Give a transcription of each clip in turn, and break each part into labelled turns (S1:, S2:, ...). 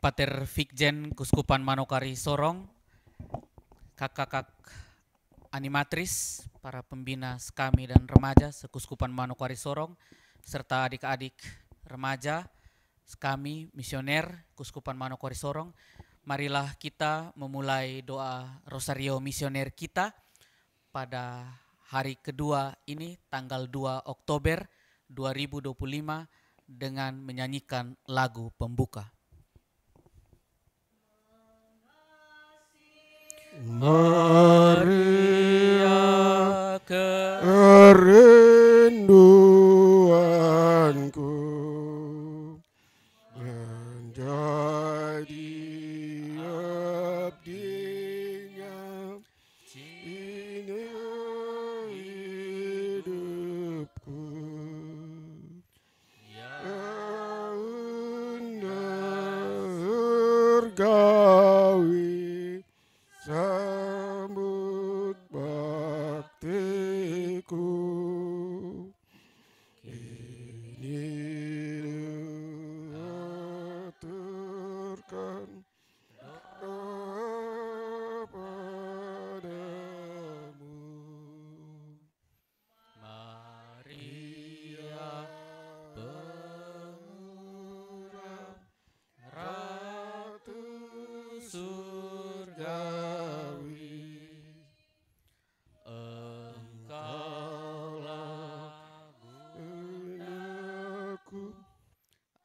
S1: Pater Fikjen Kuskupan Manokwari Sorong, kakak-kakak animatris, para pembina kami dan remaja sekuskupan Manokwari Sorong, serta adik-adik remaja kami misioner Kuskupan Manokwari Sorong. Marilah kita memulai doa Rosario misioner kita pada hari kedua ini, tanggal 2 Oktober 2025 dengan menyanyikan lagu pembuka.
S2: Maria kerinduanku menjadi abdinya, ini hidupku surgawi, sambut baktiku. Kini aturkan kepadamu,
S1: Maria pemurah, Ratu surgawi, Engkaulah
S2: aku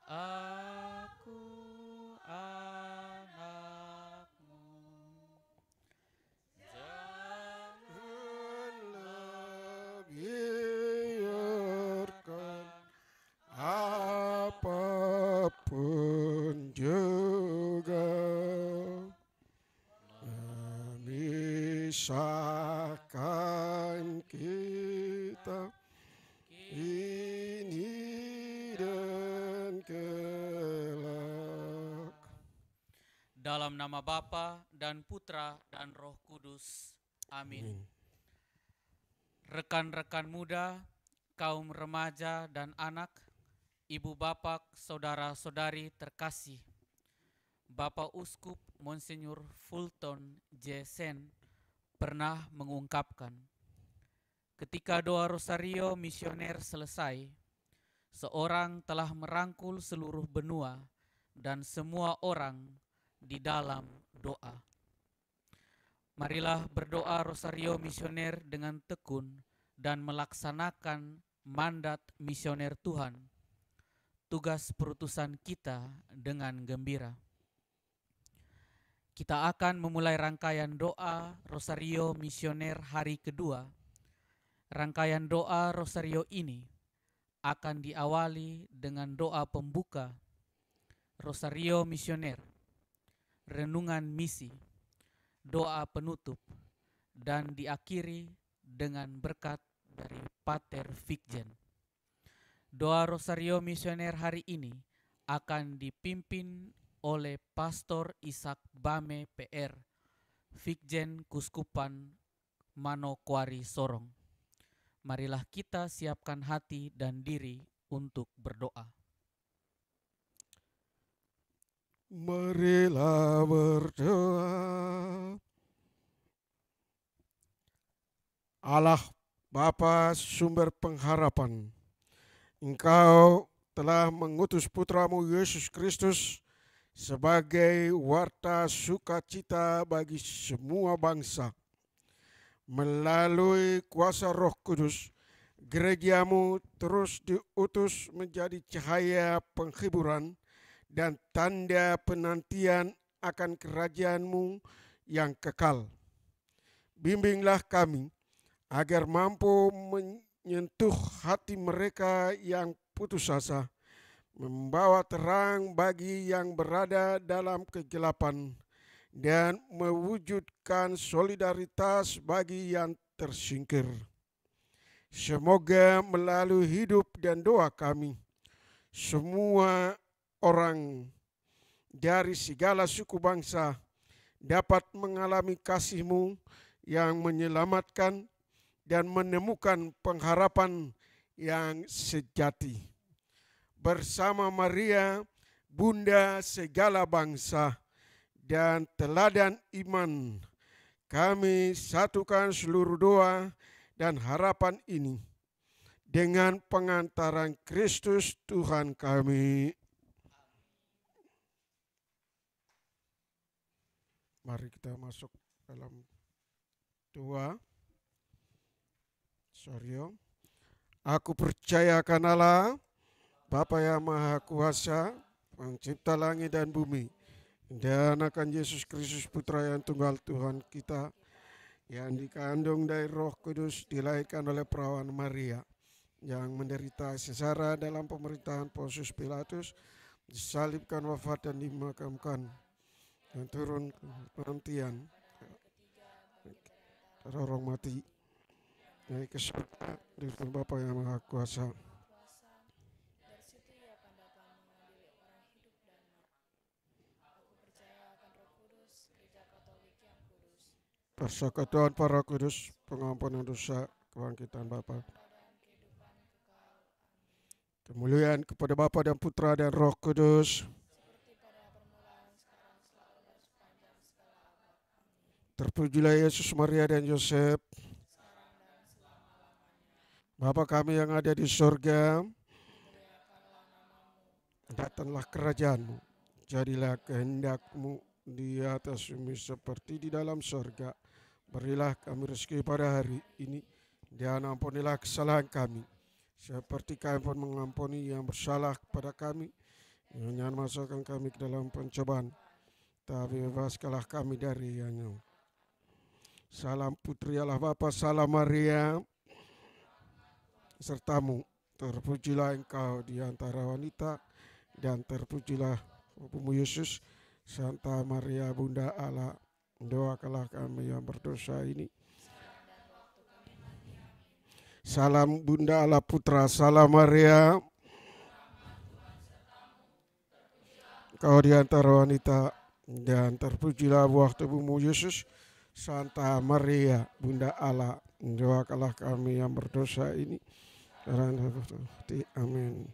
S1: aku anakmu.
S2: janganlah biarkan apapun juga memisahkan kita ini dan kelak.
S1: Dalam nama Bapa dan Putra dan Roh Kudus. Amin. Rekan-rekan muda, kaum remaja dan anak, ibu bapak, saudara-saudari terkasih, Bapak Uskup Monsinyur Fulton J. Sen pernah mengungkapkan, ketika doa Rosario misioner selesai, seorang telah merangkul seluruh benua dan semua orang di dalam doa. Marilah berdoa Rosario misioner dengan tekun dan melaksanakan mandat misioner Tuhan, tugas perutusan kita dengan gembira. Kita akan memulai rangkaian doa Rosario misioner hari kedua. Rangkaian doa Rosario ini akan diawali dengan doa pembuka Rosario misioner, renungan misi, doa penutup, dan diakhiri dengan berkat dari Pater Fikjen. Doa Rosario misioner hari ini akan dipimpin oleh Pastor Ishak Bame PR, Fikjen Kuskupan Manokwari Sorong. Marilah kita siapkan hati dan diri untuk berdoa.
S2: Marilah berdoa. Allah Bapa sumber pengharapan, Engkau telah mengutus putramu Yesus Kristus sebagai warta sukacita bagi semua bangsa. Melalui kuasa Roh Kudus, gerejamu terus diutus menjadi cahaya penghiburan dan tanda penantian akan kerajaan-Mu yang kekal. Bimbinglah kami agar mampu menyentuh hati mereka yang putus asa, membawa terang bagi yang berada dalam kegelapan, dan mewujudkan solidaritas bagi yang tersingkir. Semoga melalui hidup dan doa kami, semua orang dari segala suku bangsa dapat mengalami kasih-Mu yang menyelamatkan dan menemukan pengharapan yang sejati. Bersama Maria, Bunda segala bangsa, dan teladan iman. Kami satukan seluruh doa dan harapan ini dengan pengantaran Kristus Tuhan kami. Mari kita masuk dalam doa. Aku percaya akan Allah, Bapa yang Maha Kuasa, Pencipta langit dan bumi, dan akan Yesus Kristus Putra yang tunggal Tuhan kita, yang dikandung dari Roh Kudus, dilahirkan oleh perawan Maria, yang menderita sengsara dalam pemerintahan Pontius Pilatus, disalibkan, wafat dan dimakamkan, dan turun ke penantian dari orang mati, naik ke surga di Bapa yang Maha Kuasa. Persekutuan para kudus, pengampunan dosa, kebangkitan Bapa. Kemuliaan kepada Bapa dan Putra dan Roh Kudus. Terpujilah Yesus, Maria dan Yosef. Bapa kami yang ada di surga, datanglah kerajaan-Mu, jadilah kehendak-Mu di atas bumi seperti di dalam surga. Berilah kami rezeki pada hari ini, dan ampunilah kesalahan kami, seperti kami pun mengampuni yang bersalah kepada kami. Jangan masukkan kami ke dalam pencobaan, tapi bebaskanlah kami dari yang jahat. Salam Putri Allah Bapa, salam Maria, sertamu. Terpujilah engkau di antara wanita, dan terpujilah ibumu Yesus. Santa Maria Bunda Allah, doakanlah kami yang berdosa ini. Salam Bunda Allah Putra, salam Maria, engkau di antara wanita, dan terpujilah buah tubuhmu Yesus. Santa Maria Bunda Allah, doakanlah kami yang berdosa ini. Amin.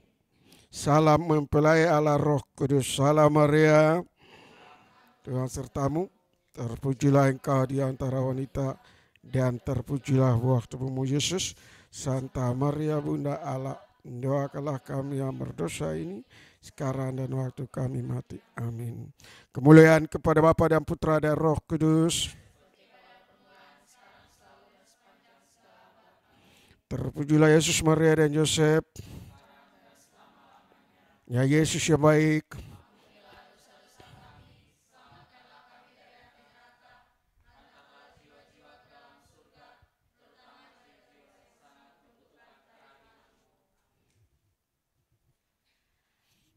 S2: Salam mempelai Allah Roh Kudus, salam Maria, Tuhan sertamu. Terpujilah engkau di antara wanita, dan terpujilah buah tubuhmu Yesus. Santa Maria Bunda Allah, doakanlah kami yang berdosa ini, sekarang dan waktu kami mati. Amin. Kemuliaan kepada Bapa dan Putra dan Roh Kudus. Terpujilah Yesus, Maria dan Yosef. Ya Yesus yang baik.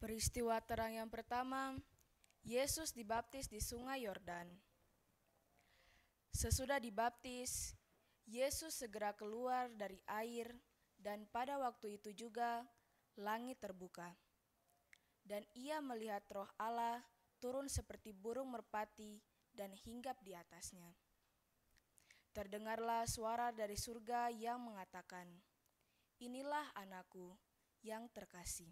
S3: Peristiwa terang yang pertama, Yesus dibaptis di Sungai Yordan. Sesudah dibaptis, Yesus segera keluar dari air, dan pada waktu itu juga langit terbuka. Dan ia melihat Roh Allah turun seperti burung merpati dan hinggap di atasnya. Terdengarlah suara dari surga yang mengatakan, "Inilah anakku yang terkasih,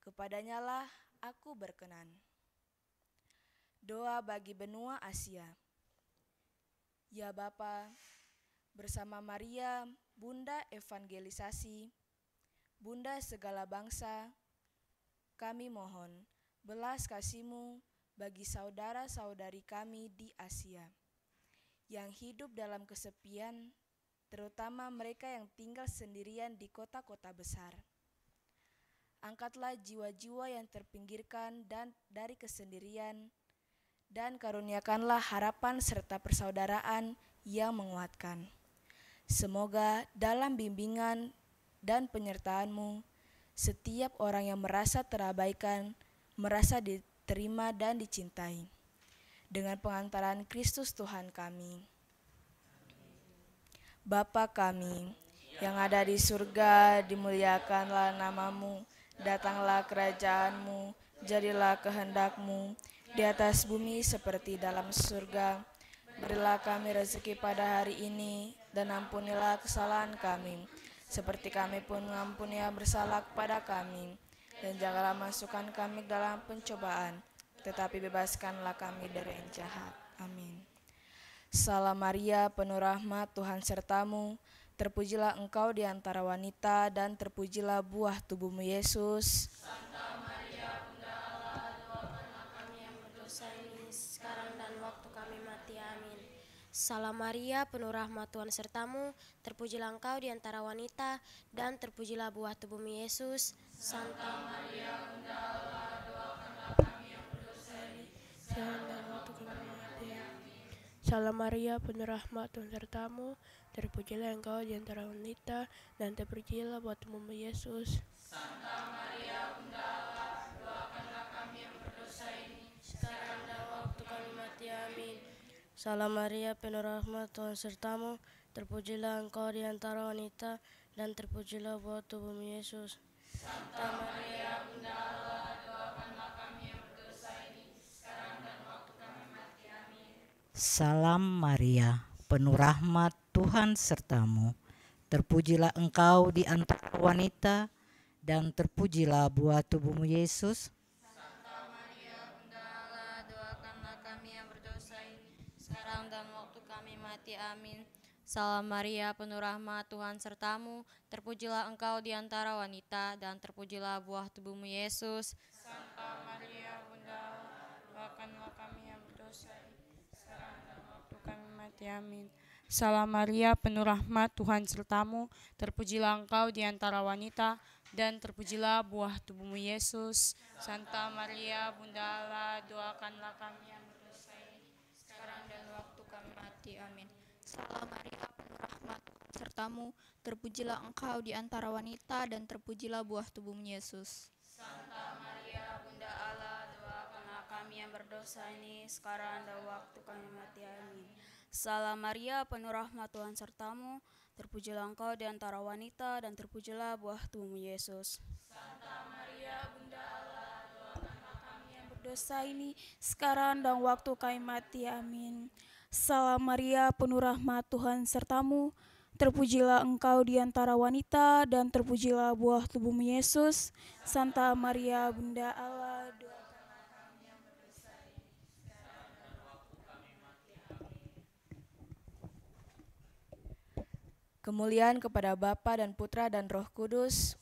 S3: kepadanyalah aku berkenan." Doa bagi benua Asia. Ya Bapa, bersama Maria, Bunda Evangelisasi, Bunda segala bangsa, kami mohon belas kasih-Mu bagi saudara-saudari kami di Asia, yang hidup dalam kesepian, terutama mereka yang tinggal sendirian di kota-kota besar. Angkatlah jiwa-jiwa yang terpinggirkan dan dari kesendirian, dan karuniakanlah harapan serta persaudaraan yang menguatkan. Semoga dalam bimbingan dan penyertaan-Mu, setiap orang yang merasa terabaikan, merasa diterima dan dicintai. Dengan pengantaran Kristus Tuhan kami. Bapa kami, yang ada di surga, dimuliakanlah nama-Mu, datanglah kerajaan-Mu, jadilah kehendak-Mu, di atas bumi seperti dalam surga. Berilah kami rezeki pada hari ini, dan ampunilah kesalahan kami, seperti kami pun mengampuni yang bersalah kepada kami. Dan janganlah masukkan kami ke dalam pencobaan, tetapi bebaskanlah kami dari yang jahat. Amin. Salam Maria, penuh rahmat, Tuhan sertamu. Terpujilah engkau di antara wanita, dan terpujilah buah tubuhmu, Yesus.
S4: Santa Maria, Bunda Allah, doakanlah kami yang berdosa ini, sekarang dan waktu kami mati. Amin. Salam Maria, penuh rahmat, Tuhan sertamu. Terpujilah engkau di antara wanita, dan terpujilah buah tubuhmu, Yesus. Santa Maria, Bunda Allah, doakanlah kami yang berdosa ini, sekarang dan waktu kami mati. Amin. Salam Maria, penuh rahmat, Tuhan sertamu. Terpujilah engkau di antara wanita, dan terpujilah buah tubuhmu, Yesus. Santa Maria, Bunda Allah, doakanlah kami yang berdosa ini, sekarang dan waktu kami mati. Amin. Salam Maria, penuh rahmat, Tuhan sertamu. Terpujilah engkau di antara wanita, dan terpujilah buah tubuhmu, Yesus. Santa Maria, Bunda Allah, doakanlah kami yang berdosa ini, sekarang dan waktu kami mati. Amin.
S5: Salam Maria, penuh rahmat, Tuhan sertamu. Terpujilah engkau di antara wanita, dan terpujilah buah tubuhmu, Yesus.
S4: Santa Maria, Bunda Allah, doakanlah kami yang berdosa ini, sekarang dan waktu kami mati. Amin. Salam Maria, penuh rahmat, Tuhan sertamu. Terpujilah engkau di antara wanita, dan terpujilah buah tubuhmu, Yesus. Santa Maria, Bunda Allah, doakanlah kami yang berdosa ini, sekarang dan waktu kami mati. Amin. Salam Maria, penuh rahmat, Tuhan sertamu. Terpujilah engkau di antara wanita, dan terpujilah buah tubuhmu, Yesus. Santa Maria, Bunda Allah, doakanlah kami yang berdosa ini, sekarang dan waktu kami mati. Amin.
S6: Salam Maria, penuh rahmat, Tuhan sertamu. Terpujilah engkau di antara wanita, dan terpujilah buah tubuhmu, Yesus.
S4: Santa Maria, Bunda Allah, doakanlah kami yang berdosa ini, sekarang dan waktu kami mati. Amin.
S6: Salam Maria, penuh rahmat, Tuhan sertamu. Terpujilah engkau di antara wanita, dan terpujilah buah tubuhmu, Yesus.
S4: Santa Maria, Bunda Allah, doakanlah kami yang berdosa ini, sekarang dan waktu kami mati. Amin. Salam Maria, penuh rahmat, Tuhan sertamu. Terpujilah engkau di antara wanita, dan terpujilah buah tubuhmu, Yesus. Santa Maria, Bunda Allah, doakanlah kami yang berdosa ini, sekarang dan waktu kami mati. Amin.
S3: Kemuliaan kepada Bapa dan Putra dan Roh Kudus.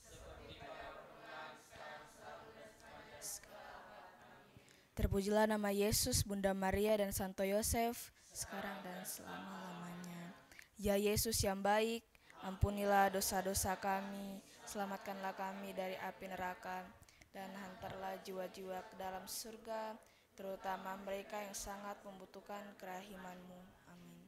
S3: Terpujilah nama Yesus, Bunda Maria dan Santo Yosef, sekarang dan selama-lamanya. Ya Yesus yang baik, ampunilah dosa-dosa kami, selamatkanlah kami dari api neraka, dan hantarlah jiwa-jiwa ke dalam surga, terutama mereka yang sangat membutuhkan kerahiman-Mu. Amin.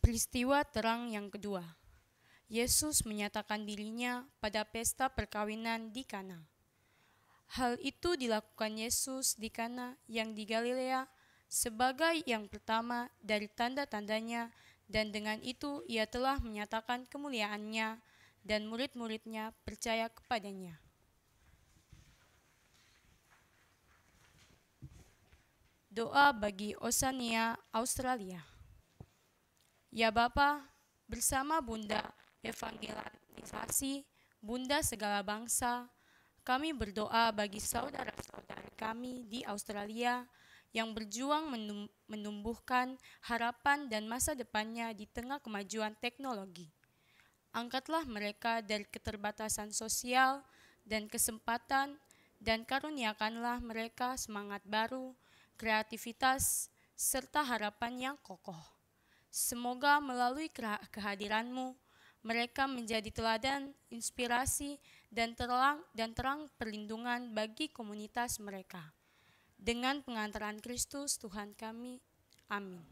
S4: Peristiwa terang yang kedua. Yesus menyatakan dirinya pada pesta perkawinan di Kana. Hal itu dilakukan Yesus di Kana yang di Galilea sebagai yang pertama dari tanda-tandanya, dan dengan itu ia telah menyatakan kemuliaannya, dan murid-muridnya percaya kepadanya. Doa bagi Oceania, Australia. Ya Bapa, bersama Bunda Evangelisasi, Bunda segala bangsa, kami berdoa bagi saudara-saudara kami di Australia yang berjuang menumbuhkan harapan dan masa depannya di tengah kemajuan teknologi. Angkatlah mereka dari keterbatasan sosial dan kesempatan, dan karuniakanlah mereka semangat baru, kreativitas, serta harapan yang kokoh. Semoga melalui kehadiran-Mu, mereka menjadi teladan, inspirasi, dan terang perlindungan bagi komunitas mereka. Dengan pengantaran Kristus Tuhan kami. Amin.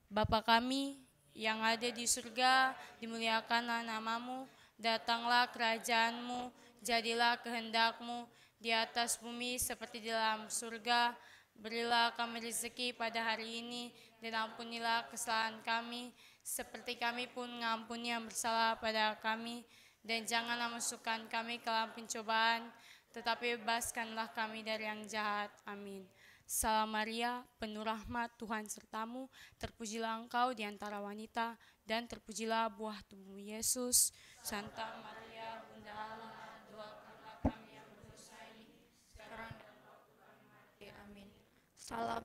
S4: Bapa kami yang ada di surga, dimuliakanlah nama-Mu, datanglah kerajaan-Mu, jadilah kehendak-Mu di atas bumi seperti di dalam surga. Berilah kami rezeki pada hari ini, dan ampunilah kesalahan kami, seperti kami pun mengampuni yang bersalah pada kami. Dan janganlah masukkan kami ke dalam pencobaan, tetapi bebaskanlah kami dari yang jahat. Amin. Salam Maria, penuh rahmat, Tuhan sertamu, terpujilah engkau di antara wanita, dan terpujilah buah tubuhmu Yesus. Santa Maria, Bunda Allah, doakanlah kami yang berdosa ini, sekarang dan waktu kami mati. Amin.
S6: Salam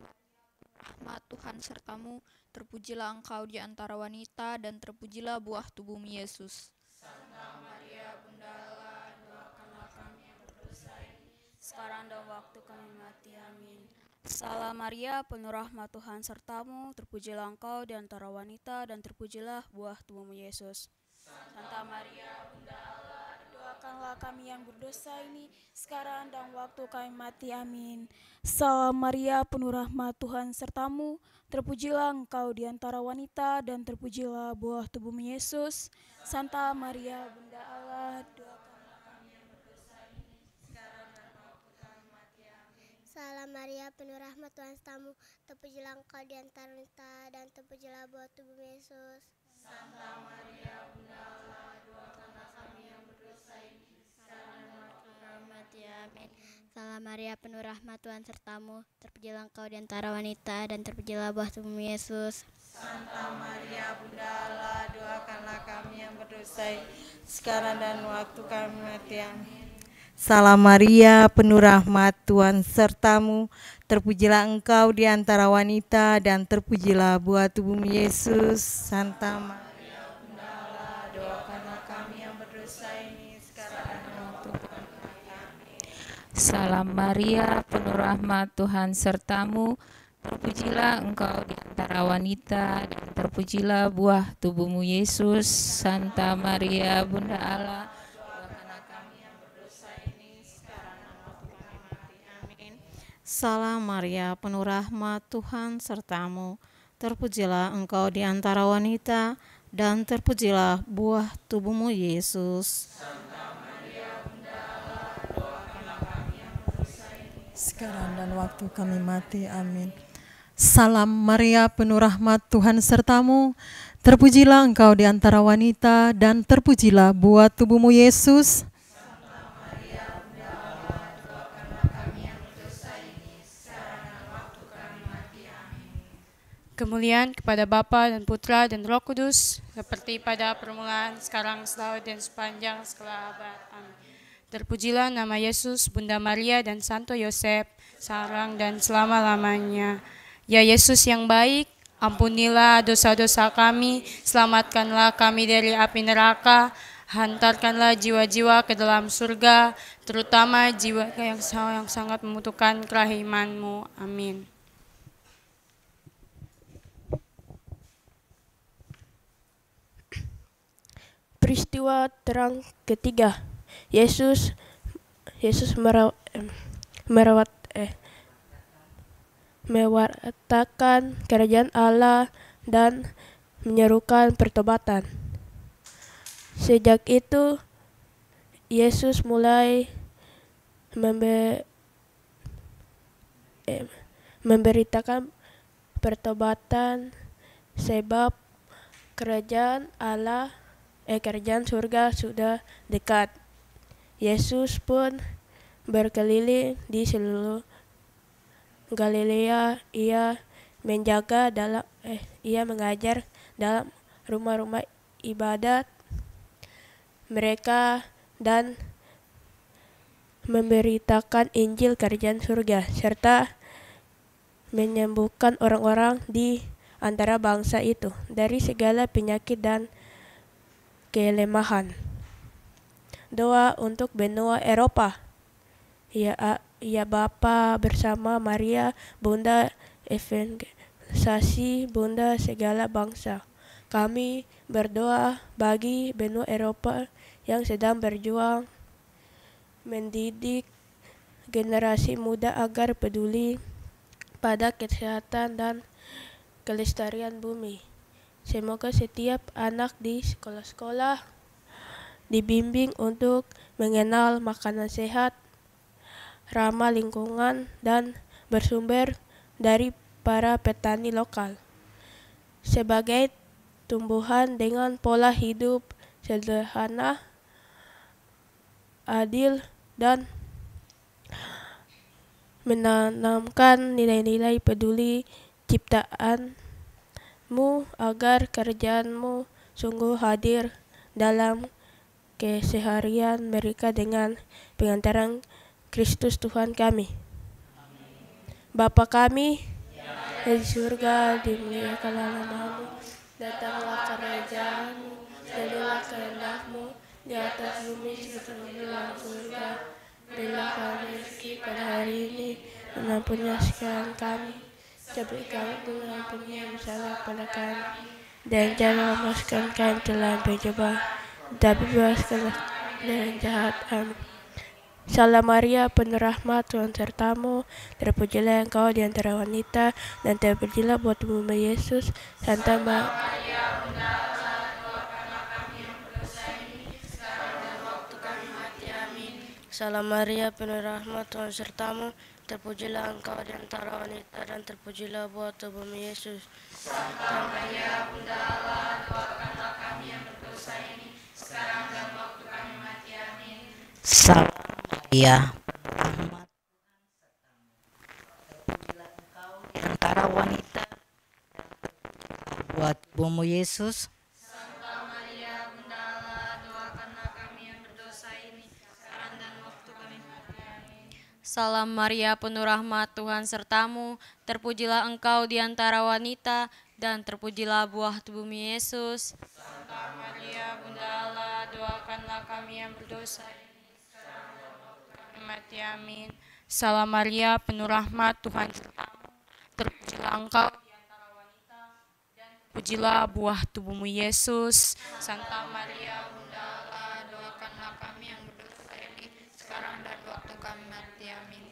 S6: rahmat, Tuhan sertamu, terpujilah engkau di antara wanita, dan terpujilah buah tubuhmu Yesus.
S4: Santa Maria, Bunda Allah, doakanlah kami yang berdosa ini, sekarang dan waktu kami mati. Amin.
S7: Salam Maria, penuh rahmat, Tuhan sertamu, terpujilah engkau di antara wanita, dan terpujilah buah tubuhmu Yesus.
S4: Santa Maria, Bunda Allah,
S7: Doakanlah kami yang berdosa ini, sekarang dan waktu kami mati. Amin. Salam Maria, penuh rahmat, Tuhan sertamu, terpujilah engkau di antara wanita, dan terpujilah buah tubuhmu Yesus. Santa Maria, Bunda Allah, doakanlah kami yang berdosa ini, sekarang dan waktu kami mati. Amin.
S8: Salam Maria, penuh rahmat, Tuhan sertamu, terpujilah engkau di antara wanita, dan terpujilah buah tubuhmu Yesus.
S4: Santa Maria, Bunda Allah, doakanlah kami yang berdosa ini, sekarang dan waktu kami mati. Amin.
S8: Salam Maria, penuh rahmat, Tuhan sertamu, terpujilah engkau di antara wanita, dan terpujilah buah tubuhmu Yesus.
S9: Santa Maria, Bunda Allah, doakanlah kami yang berdosa ini, sekarang dan waktu kami mati. Amin.
S10: Salam Maria, penuh rahmat, Tuhan sertamu, terpujilah engkau di antara wanita, dan terpujilah buah tubuhmu Yesus. Santa Maria,
S9: Bunda Allah, doakanlah kami yang berdosa ini, sekarang dan waktu kami mati. Amin.
S11: Salam Maria, penuh rahmat, Tuhan sertamu, terpujilah engkau di antara wanita, dan terpujilah buah tubuhmu Yesus. Santa Maria, Bunda Allah, doakanlah kami yang berdosa ini, sekarang dan waktu kami mati. Amin.
S12: Salam Maria, penuh rahmat, Tuhan sertamu, terpujilah engkau di antara wanita, dan terpujilah buah tubuhmu Yesus.
S13: Sekarang dan waktu kami mati. Amin. Salam Maria, penuh rahmat, Tuhan sertamu, terpujilah engkau di antara wanita, dan terpujilah buah tubuhmu Yesus.
S4: Kemuliaan kepada Bapa dan Putra dan Roh Kudus, seperti pada permulaan, sekarang, selalu, dan sepanjang segala abad. Amin. Terpujilah nama Yesus, Bunda Maria, dan Santo Yosef, sekarang dan selama-lamanya. Ya Yesus yang baik, ampunilah dosa-dosa kami, selamatkanlah kami dari api neraka, hantarkanlah jiwa-jiwa ke dalam surga, terutama jiwa yang sangat membutuhkan kerahiman-Mu. Amin.
S14: Peristiwa terang ketiga, Yesus mewartakan kerajaan Allah dan menyerukan pertobatan. Sejak itu, Yesus mulai memberitakan pertobatan sebab kerajaan surga sudah dekat. Yesus pun berkeliling di seluruh Galilea. Ia mengajar dalam rumah-rumah ibadat mereka dan memberitakan Injil kerajaan surga serta menyembuhkan orang-orang di antara bangsa itu dari segala penyakit dan kelemahan. Doa untuk benua Eropa. Ya Bapa, bersama Maria, Bunda evangelisasi, Bunda segala bangsa, kami berdoa bagi benua Eropa yang sedang berjuang mendidik generasi muda agar peduli pada kesehatan dan kelestarian bumi. Semoga setiap anak di sekolah-sekolah dibimbing untuk mengenal makanan sehat, ramah lingkungan, dan bersumber dari para petani lokal. Sebagai tumbuhan dengan pola hidup sederhana, adil, dan menanamkan nilai-nilai peduli ciptaanmu agar kerjaanmu sungguh hadir dalam keseharian mereka dengan pengantaran Kristus Tuhan kami. Bapa kami di surga, dimuliakanlah namamu, datanglah kerajaanmu, jadilah kehendak-mu di atas bumi seperti di dalam surga. Berilah kami rezeki pada hari ini, dan ampunilah kesalahan kami, seperti kami pun mengampuni yang bersalah kepada kami. Dan jangan memasukkan kami ke dalam pencobaan, tapi bebaskanlah dari yang jahat. Amin. Salam Maria, penuh rahmat, Tuhan sertamu, terpujilah engkau di antara wanita, dan terpujilah buah tubuhmu Yesus. Santa Maria, Bunda Allah, doakanlah kami yang berdosa ini, sekarang dan waktu kami mati. Amin. Salam Maria, penuh rahmat, Tuhan sertamu, terpujilah engkau di antara wanita, dan terpujilah buah tubuhmu Yesus. Santa Maria, Bunda Allah, doakanlah kami yang berdosa ini, sekarang dan waktu kami mati. Amin.
S5: Salam Maria, rahmat terpujilah engkau di antara wanita, buat tubuhmu Yesus.
S6: Santa Maria, Bunda Allah, doakanlah kami yang berdosa ini, sekarang dan waktu kami mati. Amin.
S4: Salam Maria, penuh rahmat, Tuhan sertamu, terpujilah engkau di antara wanita, dan terpujilah buah tubuhmu Yesus.
S6: Santa Maria, Bunda Allah, doakanlah kami yang berdosa ini, sekarang dan waktu kami mati. Amin.
S4: Salam Maria, penuh rahmat, Tuhan sertamu, terpujilah engkau di antara wanita, dan terpujilah buah tubuhmu Yesus.
S6: Santa Maria, Bunda Allah, doakanlah kami yang berdosa ini, sekarang dan waktu kami mati. Amin.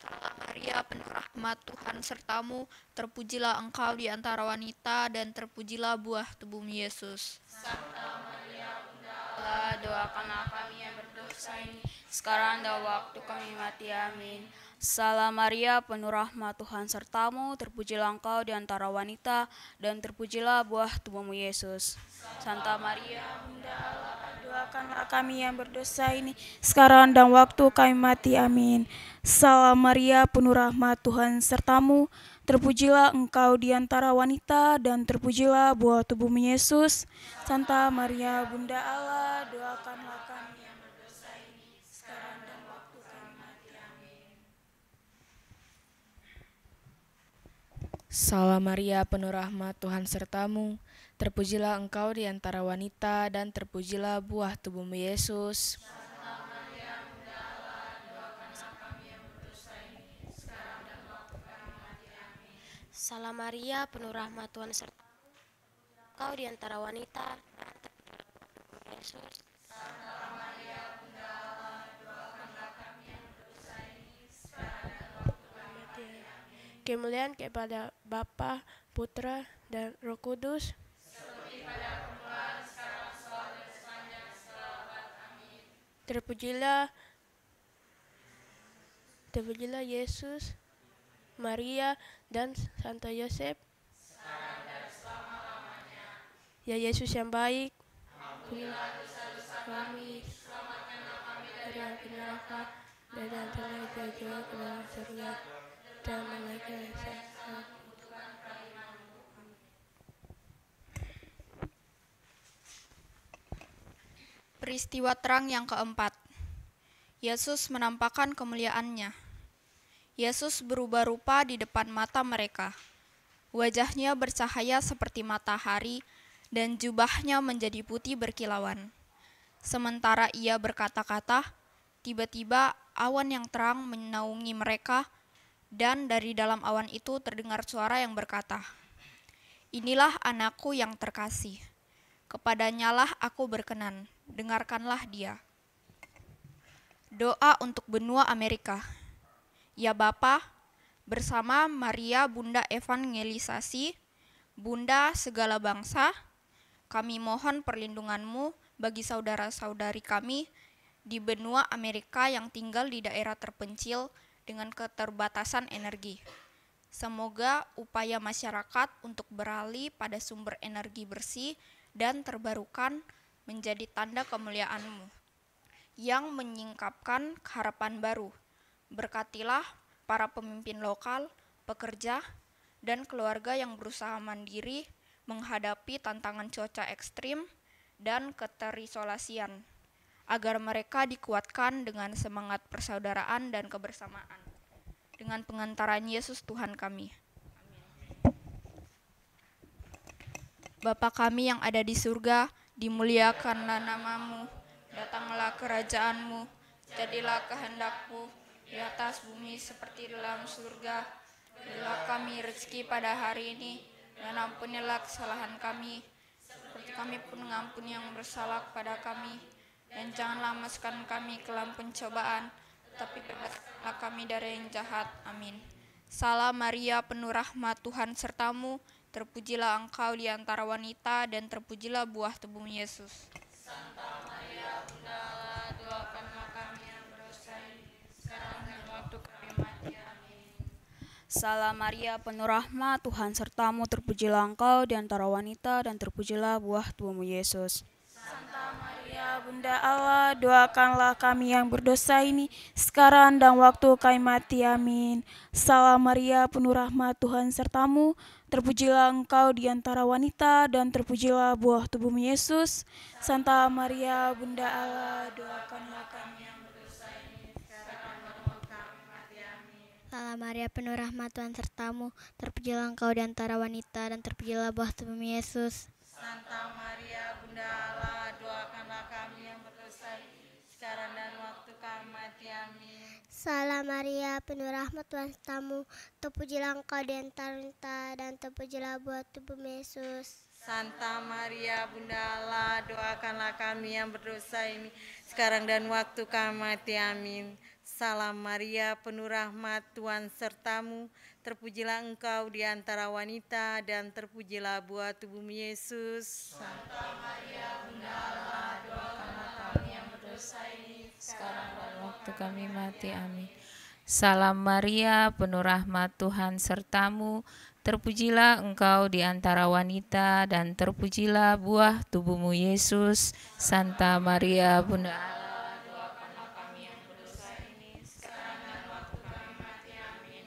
S6: Salam Maria, penuh rahmat, Tuhan sertamu, terpujilah engkau di antara wanita, dan terpujilah buah tubuhmu Yesus. Santa Maria, Bunda Allah, doakanlah kami yang berdosa ini, sekarang dan waktu kami mati. Amin.
S15: Salam Maria, penuh rahmat, Tuhan sertamu, terpujilah engkau di antara wanita, dan terpujilah buah tubuhmu Yesus. Santa Maria,
S7: Bunda Allah, doakanlah kami yang berdosa ini, sekarang dan waktu kami mati. Amin. Salam Maria, penuh rahmat, Tuhan sertamu, terpujilah engkau di antara wanita, dan terpujilah buah tubuhmu Yesus. Santa Maria, Bunda Allah, doakanlah kami yang berdosa ini, sekarang dan waktu kami mati. Amin.
S16: Salam Maria, penuh rahmat, Tuhan sertamu, terpujilah engkau di antara wanita, dan terpujilah buah tubuhmu Yesus.
S6: Santa Maria, Bunda Allah, doakanlah kami yang berdosa ini, sekarang dan waktu kami mati. Amin.
S17: Salam Maria, penuh rahmat, Tuhan sertamu, engkau di antara wanita, dan terpujilah buah tubuhmu Yesus.
S6: Santa Maria, Bunda Allah, doakanlah kami yang berdosa ini, sekarang dan waktu kami mati. Amin.
S14: Kemuliaan kepada Bapa, Putra, dan Roh Kudus,
S6: seperti pada permulaan, sekarang, selalu, dan sepanjang segala abad. Amin.
S14: Terpujilah Yesus, Maria, dan Santo Yosef.
S6: Sekarang dan selama-lamanya.
S14: Ya Yesus yang baik,
S6: ampunilah dosa-dosa kami, selamatkanlah kami dari api neraka,
S14: dan antaranya jaga ke dalam surga, dan malaikat yang sehat.
S6: Peristiwa terang yang keempat. Yesus menampakkan kemuliaannya. Yesus berubah rupa di depan mata mereka. Wajahnya bercahaya seperti matahari, dan jubahnya menjadi putih berkilauan. Sementara ia berkata-kata, tiba-tiba awan yang terang menaungi mereka, dan dari dalam awan itu terdengar suara yang berkata, "Inilah anakku yang terkasih. Kepadanyalah aku berkenan, dengarkanlah dia." Doa untuk benua Amerika. Ya Bapa, bersama Maria Bunda Evangelisasi, Bunda segala bangsa, kami mohon perlindungan-Mu bagi saudara-saudari kami di benua Amerika yang tinggal di daerah terpencil dengan keterbatasan energi. Semoga upaya masyarakat untuk beralih pada sumber energi bersih dan terbarukan menjadi tanda kemuliaan-Mu yang menyingkapkan harapan baru. Berkatilah para pemimpin lokal, pekerja, dan keluarga yang berusaha mandiri menghadapi tantangan cuaca ekstrim dan keterisolasian, agar mereka dikuatkan dengan semangat persaudaraan dan kebersamaan. Dengan pengantaran Yesus Tuhan kami. Bapa kami yang ada di surga, dimuliakanlah namamu, datanglah kerajaanmu, jadilah kehendak-Mu di atas bumi seperti dalam surga. Berilah kami rezeki pada hari ini, dan ampunilah kesalahan kami, seperti kami pun mengampuni yang bersalah kepada kami. Dan janganlah masukkan kami ke dalam pencobaan, tapi bebaskanlah kami dari yang jahat. Amin. Salam Maria, penuh rahmat, Tuhan sertamu, terpujilah engkau di antara wanita, dan terpujilah buah tubuhmu Yesus.
S9: Santa Maria, Bunda Allah, doakanlah kami yang berdosa ini, sekarang dan waktu kami mati. Amin.
S15: Salam Maria, penuh rahmat, Tuhan sertamu, terpujilah engkau di antara wanita, dan terpujilah buah tubuhmu Yesus.
S7: Santa Maria, Bunda Allah, doakanlah kami yang berdosa ini, sekarang dan waktu kami mati. Amin. Salam Maria, penuh rahmat, Tuhan sertamu, terpujilah engkau di antara wanita, dan terpujilah buah tubuhmu Yesus. Santa Maria, Bunda Allah, doakanlah kami yang berdosa ini, sekarang dan waktu kami mati. Amin.
S8: Salam Maria, penuh rahmat, Tuhan sertamu, terpujilah engkau di antara wanita, dan terpujilah buah tubuhmu Yesus.
S9: Santa Maria, Bunda Allah, doakanlah kami yang berdosa ini, sekarang dan waktu kami mati. Amin.
S8: Salam Maria, penuh rahmat, Tuhan sertamu, terpujilah engkau di antara wanita, dan terpujilah buah tubuhmu Yesus.
S9: Santa Maria, Bunda Allah, doakanlah kami yang berdosa ini, sekarang dan waktu kami mati. Amin. Salam Maria, penuh rahmat, Tuhan sertamu, terpujilah engkau di antara wanita, dan terpujilah buah tubuhmu Yesus. Santa Maria, Bunda Allah, doakanlah kami yang berdosa ini, sekarang dan waktu kami mati. Amin.
S11: Salam Maria, penuh rahmat, Tuhan sertamu, terpujilah engkau di antara wanita, dan terpujilah buah tubuhmu Yesus. Santa Maria, Bunda Allah,
S9: doakanlah kami yang berdosa ini, sekarang dan waktu kami mati. Amin.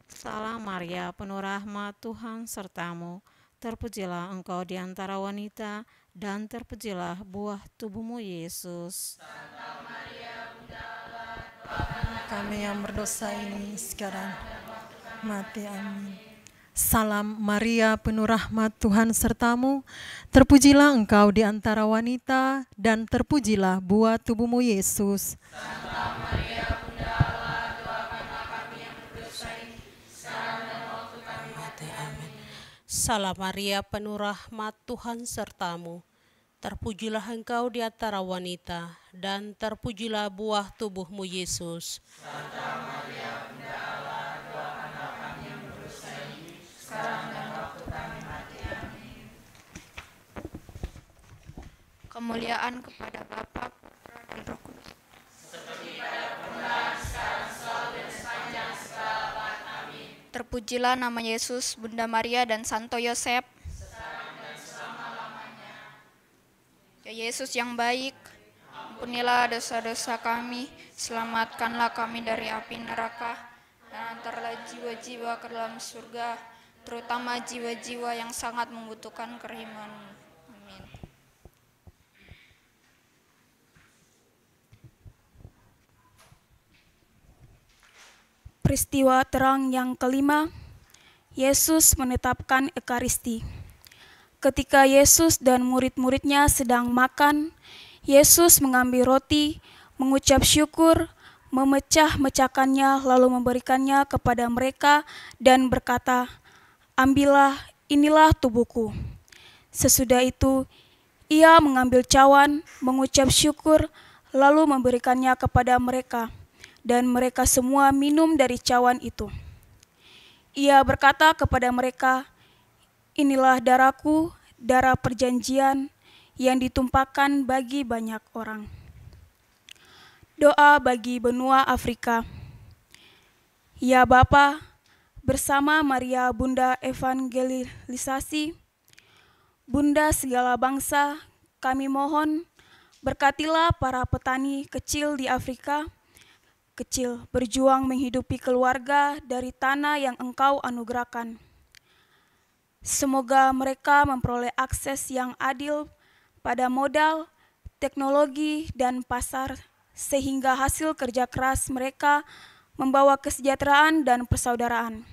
S12: Salam Maria, penuh rahmat, Tuhan sertamu, terpujilah engkau di antara wanita, dan terpujilah buah tubuhmu Yesus.
S9: Santa Maria, Bunda Allah, doakanlah
S13: Kami yang berdosa ini sekarang mati. Amin. Salam Maria, penuh rahmat, Tuhan sertamu, terpujilah engkau di antara wanita, dan terpujilah buah tubuhmu Yesus.
S9: Santa Maria, Bunda Allah, doakanlah kami yang berdosa ini, sekarang dan waktu kami mati. Amin.
S18: Salam Maria, penuh rahmat, Tuhan sertamu, terpujilah engkau di antara wanita, dan terpujilah buah tubuhmu Yesus.
S9: Santa Maria, Bunda Allah, doakanlah kami yang berdosa ini, sekarang dan waktu kami mati. Amin.
S6: Kemuliaan kepada Bapa, Putra, dan Roh Kudus.
S9: Seperti pada permulaan, sekarang, selalu, dan sepanjang segala abad. Amin.
S6: Terpujilah nama Yesus, Bunda Maria, dan Santo Yosef.
S9: Sekarang dan selama-lamanya.
S6: Ya Yesus yang baik, ampunilah dosa-dosa kami, selamatkanlah kami dari api neraka, dan antarlah jiwa-jiwa ke dalam surga, terutama jiwa-jiwa yang sangat membutuhkan kerahiman-Mu. Amin.
S7: Peristiwa terang yang kelima, Yesus menetapkan Ekaristi. Ketika Yesus dan murid-muridnya sedang makan, Yesus mengambil roti, mengucap syukur, memecah-mecahkannya, lalu memberikannya kepada mereka dan berkata, "Ambillah, inilah tubuhku." Sesudah itu, ia mengambil cawan, mengucap syukur, lalu memberikannya kepada mereka, dan mereka semua minum dari cawan itu. Ia berkata kepada mereka, "Inilah darahku, darah perjanjian yang ditumpahkan bagi banyak orang." Doa bagi benua Afrika. Ya Bapa, bersama Maria Bunda Evangelisasi, Bunda segala bangsa, kami mohon berkatilah para petani kecil di Afrika, kecil, berjuang menghidupi keluarga dari tanah yang Engkau anugerahkan. Semoga mereka memperoleh akses yang adil pada modal, teknologi, dan pasar, sehingga hasil kerja keras mereka membawa kesejahteraan dan persaudaraan.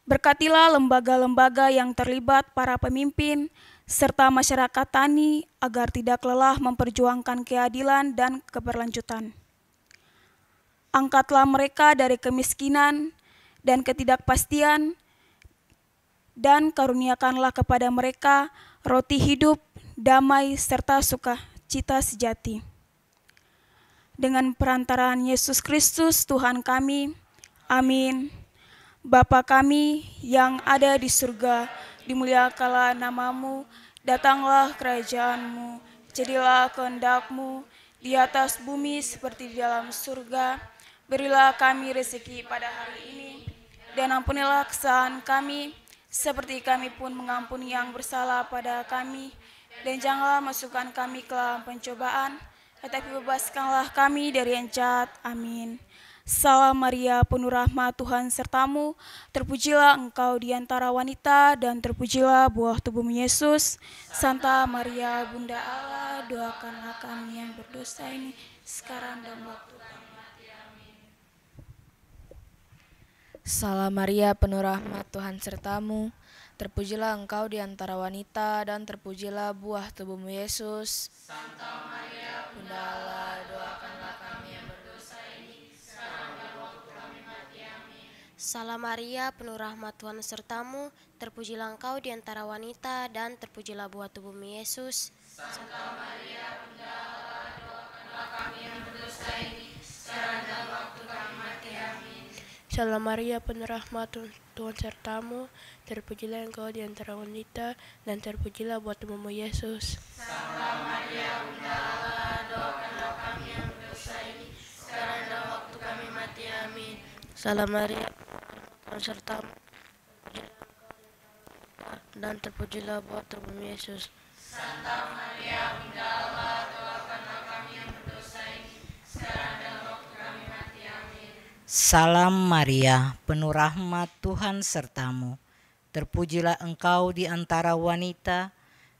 S7: Berkatilah lembaga-lembaga yang terlibat, para pemimpin, serta masyarakat tani agar tidak lelah memperjuangkan keadilan dan keberlanjutan. Angkatlah mereka dari kemiskinan dan ketidakpastian, dan karuniakanlah kepada mereka roti hidup, damai, serta sukacita sejati. Dengan perantaraan Yesus Kristus Tuhan kami, amin. Bapa kami yang ada di surga, dimuliakanlah namamu, datanglah kerajaanmu, jadilah kehendak-Mu di atas bumi seperti di dalam surga. Berilah kami rezeki pada hari ini, dan ampunilah kesalahan kami, seperti kami pun mengampuni yang bersalah pada kami. Dan janganlah masukkan kami ke dalam pencobaan, tetapi bebaskanlah kami dari yang jahat. Amin. Salam Maria, penuh rahmat, Tuhan sertamu, terpujilah engkau di antara wanita, dan terpujilah buah tubuhmu Yesus. Santa Maria, Bunda Allah, doakanlah kami yang berdosa ini, sekarang dan waktu kami mati. Amin.
S16: Salam Maria, penuh rahmat, Tuhan sertamu, terpujilah engkau di antara wanita, dan terpujilah buah tubuhmu Yesus.
S1: Santa Maria, Bunda Allah, doakanlah kami yang berdosa ini, sekarang dan waktu kami mati. Amin.
S17: Salam Maria, penuh rahmat, Tuhan sertamu, terpujilah engkau di antara wanita, dan terpujilah buah tubuhmu Yesus.
S1: Santa Maria, Bunda Allah, doakanlah kami yang berdosa ini, sekarang dan waktu kami mati. Amin.
S14: Salam Maria, penuh rahmat, Tuhan sertamu, terpujilah engkau di antara wanita, dan terpujilah buah tubuhmu Yesus.
S1: Santa Maria, Bunda Allah, doakanlah kami yang berdosa ini, sekarang dan waktu kami mati. Amin.
S17: Salam Maria, Tuhan sertamu, dan terpujilah buah tubuhmu Yesus.
S1: Santa Maria, Bunda Allah, doakanlah kami yang berdosa ini, sekarang dan waktu kami mati. Amin.
S5: Salam Maria, penuh rahmat, Tuhan sertamu, terpujilah engkau di antara wanita,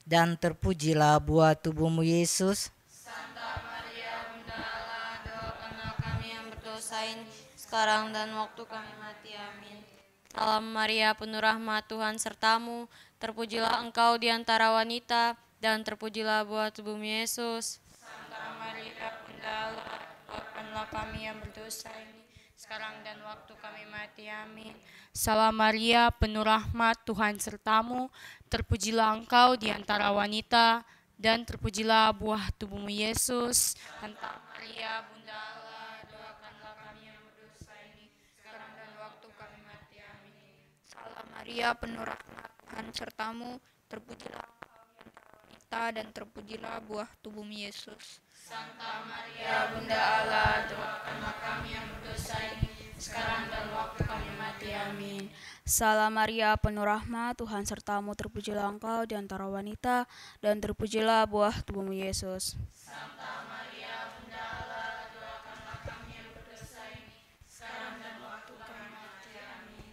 S5: dan terpujilah buah tubuhmu Yesus.
S15: Santa Maria, Bunda Allah, doakanlah kami yang berdosa ini, sekarang dan waktu kami mati. Amin. Salam Maria, penuh rahmat, Tuhan sertamu, terpujilah engkau di antara wanita, dan terpujilah buah tubuhmu Yesus.
S1: Santa Maria, Bunda Allah, doakanlah kami yang berdosa ini, sekarang dan waktu kami mati. Amin.
S4: Salam Maria, penuh rahmat, Tuhan sertamu, terpujilah engkau di antara wanita, dan terpujilah buah tubuhmu Yesus.
S1: Santa Maria, Bunda Allah, doakanlah kami yang berdosa ini, sekarang dan waktu kami mati. Amin.
S15: Salam Maria, penuh rahmat, Tuhan sertamu, terpujilah engkau di antara wanita, dan terpujilah buah tubuhmu Yesus.
S1: Santa Maria, Bunda Allah, doakanlah kami yang berdosa ini, sekarang dan waktu kami mati. Amin.
S15: Salam Maria, penuh rahmat, Tuhan sertamu, terpujilah engkau di antara wanita, dan terpujilah buah tubuhmu Yesus.
S1: Santa Maria, Bunda Allah, doakanlah kami yang berdosa ini, sekarang dan waktu kami mati. Amin.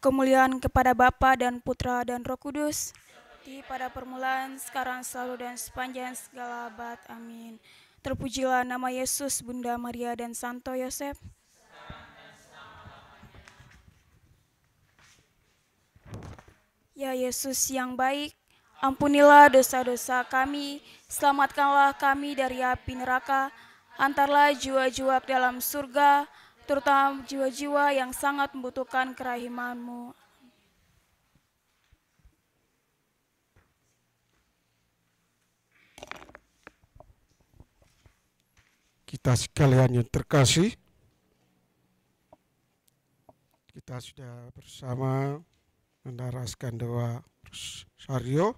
S7: Kemuliaan kepada Bapa dan Putra dan Roh Kudus, seperti pada permulaan, sekarang, selalu, dan sepanjang segala abad. Amin. Terpujilah nama Yesus, Bunda Maria, dan Santo Yosef. Ya Yesus yang baik, ampunilah dosa-dosa kami, selamatkanlah kami dari api neraka, antarlah jiwa-jiwa ke dalam surga, terutama jiwa-jiwa yang sangat membutuhkan kerahiman-Mu.
S2: Kita sekalian yang terkasih, kita sudah bersama mendaraskan doa Rosario.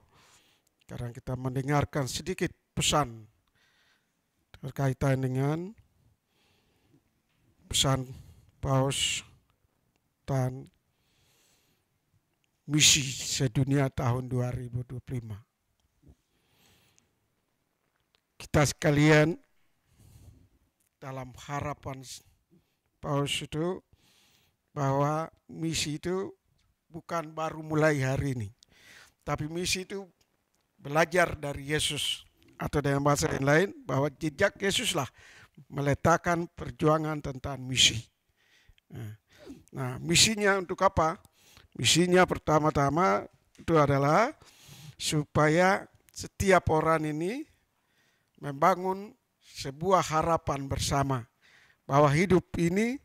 S2: Sekarang kita mendengarkan sedikit pesan berkaitan dengan pesan Paus dan misi sedunia tahun 2025. Kita sekalian dalam harapan Paulus itu bahwa misi itu bukan baru mulai hari ini, tapi misi itu belajar dari Yesus, atau dengan bahasa yang lain bahwa jejak Yesuslah meletakkan perjuangan tentang misi. Nah, misinya untuk apa? Misinya pertama-tama itu adalah supaya setiap orang ini membangun sebuah harapan bersama bahwa hidup ini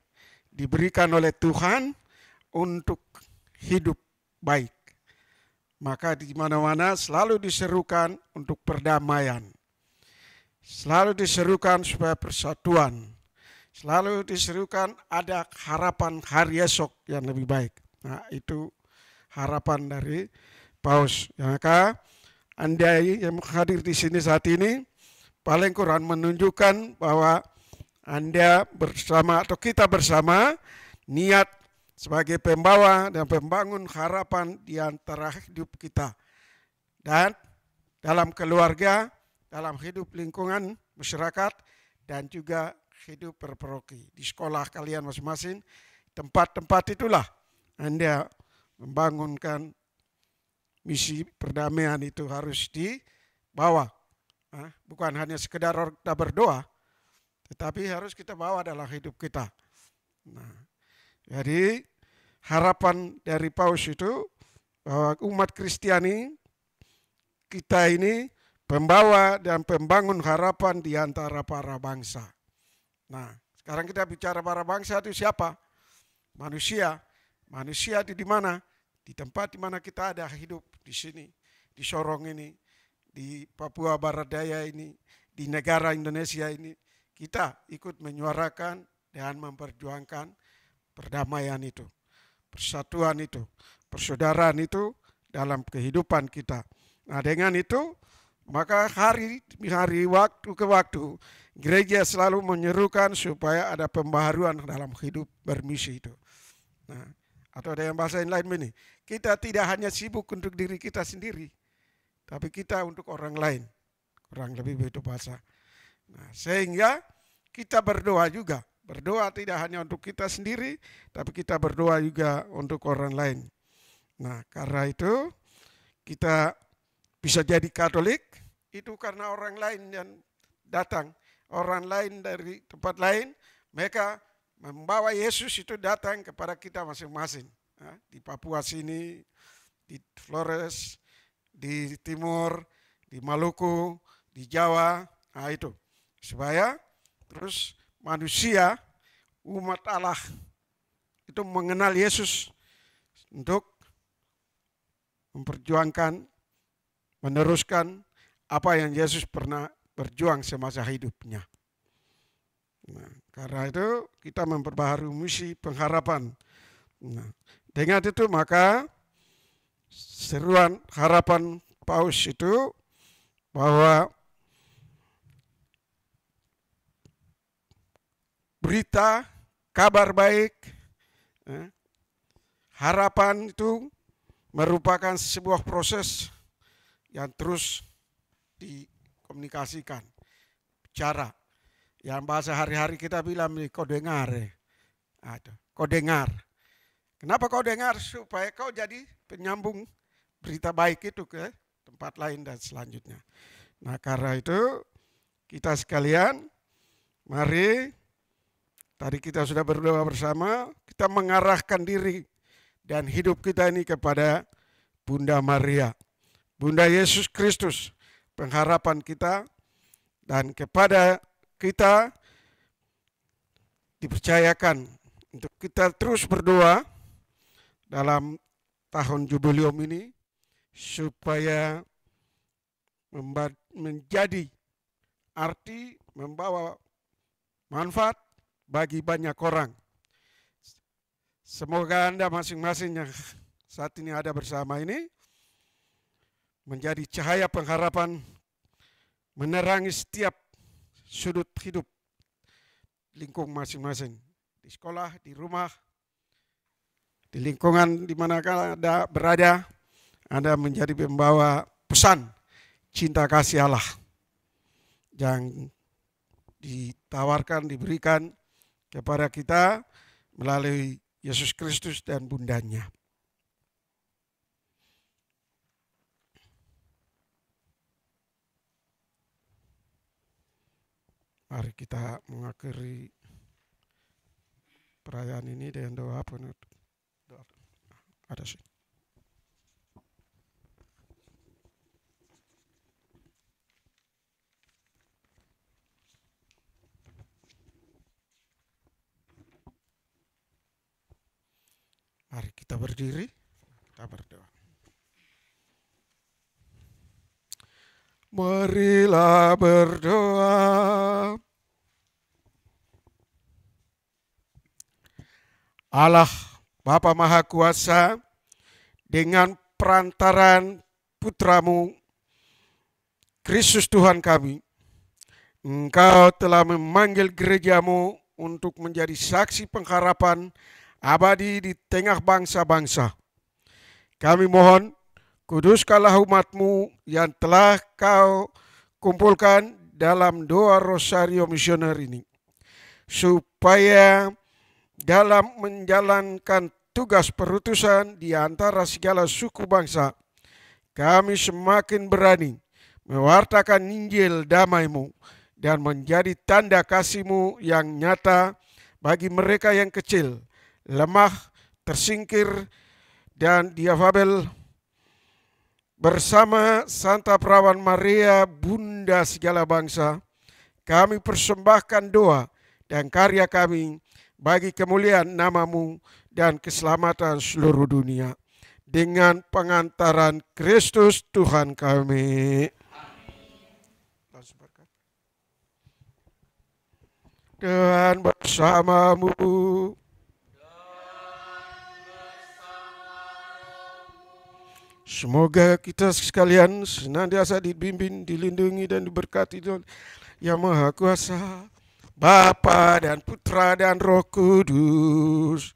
S2: diberikan oleh Tuhan untuk hidup baik. Maka di mana-mana selalu diserukan untuk perdamaian. Selalu diserukan supaya persatuan. Selalu diserukan ada harapan hari esok yang lebih baik. Nah, itu harapan dari Paulus. Maka Anda yang hadir di sini saat ini paling kurang menunjukkan bahwa Anda bersama atau kita bersama niat sebagai pembawa dan pembangun harapan di antara hidup kita. Dan dalam keluarga, dalam hidup lingkungan masyarakat, dan juga hidup berparoki. Di sekolah kalian masing-masing, tempat-tempat itulah Anda membangunkan misi perdamaian itu harus dibawa. Bukan hanya sekedar kita berdoa, tetapi harus kita bawa dalam hidup kita. Nah, jadi harapan dari Paulus itu bahwa umat Kristiani kita ini pembawa dan pembangun harapan di antara para bangsa. Nah, sekarang kita bicara para bangsa itu siapa? Manusia. Manusia itu di mana? Di tempat di mana kita ada hidup, di sini, di Sorong ini, di Papua Barat Daya ini, di negara Indonesia ini. Kita ikut menyuarakan dan memperjuangkan perdamaian itu, persatuan itu, persaudaraan itu dalam kehidupan kita. Nah, dengan itu maka hari waktu ke waktu gereja selalu menyerukan supaya ada pembaharuan dalam hidup bermisi itu. Nah, atau dengan bahasa yang lain ini, kita tidak hanya sibuk untuk diri kita sendiri, tapi kita untuk orang lain. Kurang lebih begitu bahasa. Nah, sehingga kita berdoa juga. Berdoa tidak hanya untuk kita sendiri, tapi kita berdoa juga untuk orang lain. Nah, karena itu kita bisa jadi Katolik, itu karena orang lain yang datang. Orang lain dari tempat lain, mereka membawa Yesus itu datang kepada kita masing-masing. Di Papua sini, di Flores, di Timur, di Maluku, di Jawa, nah itu. Supaya terus manusia, umat Allah itu mengenal Yesus untuk memperjuangkan, meneruskan apa yang Yesus pernah berjuang semasa hidupnya. Nah, karena itu kita memperbaharui misi pengharapan. Nah, dengan itu maka seruan harapan Paulus itu bahwa berita, kabar baik, harapan itu merupakan sebuah proses yang terus dikomunikasikan, bicara. Yang bahasa hari-hari kita bilang kau dengar. Kau dengar. Kenapa kau dengar? Supaya kau jadi penyambung berita baik itu ke tempat lain dan selanjutnya. Nah, karena itu kita sekalian, mari tadi kita sudah berdoa bersama, kita mengarahkan diri dan hidup kita ini kepada Bunda Maria, Bunda Yesus Kristus, pengharapan kita, dan kepada kita dipercayakan untuk kita terus berdoa dalam tahun jubileum ini supaya menjadi arti membawa manfaat bagi banyak orang. Semoga Anda masing-masing yang saat ini ada bersama ini menjadi cahaya pengharapan menerangi setiap sudut hidup lingkung masing-masing. Di sekolah, di rumah, di lingkungan di mana Anda berada, Anda menjadi pembawa pesan cinta kasih Allah yang ditawarkan, diberikan kepada kita melalui Yesus Kristus dan bundanya. Mari kita mengakhiri perayaan ini dengan doa penutup. Ada sih. Mari kita berdiri, kita berdoa. Marilah berdoa. Allah Bapa Maha Kuasa, dengan perantaran putramu, Kristus Tuhan kami, Engkau telah memanggil gerejamu untuk menjadi saksi pengharapan abadi di tengah bangsa-bangsa. Kami mohon, kuduskanlah umatmu yang telah kau kumpulkan dalam doa Rosario Misioner ini, supaya dalam menjalankan tugas perutusan di antara segala suku bangsa, kami semakin berani mewartakan Injil damai-Mu dan menjadi tanda kasih-Mu yang nyata bagi mereka yang kecil, lemah, tersingkir, dan diafabel. Bersama Santa Perawan Maria, Bunda segala bangsa, kami persembahkan doa dan karya kami bagi kemuliaan nama-Mu dan keselamatan seluruh dunia. Dengan pengantaran Kristus Tuhan kami. Tuhan bersamamu. Semoga kita sekalian senantiasa dibimbing, dilindungi, dan diberkati Yang Maha Kuasa, Bapa dan Putra dan Roh Kudus.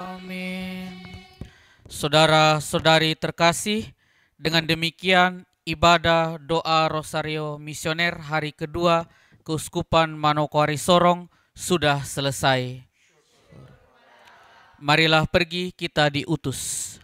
S19: Amin. Saudara-saudari terkasih, dengan demikian ibadah doa Rosario Misioner hari kedua Keuskupan Manokwari Sorong sudah selesai. Marilah pergi, kita diutus.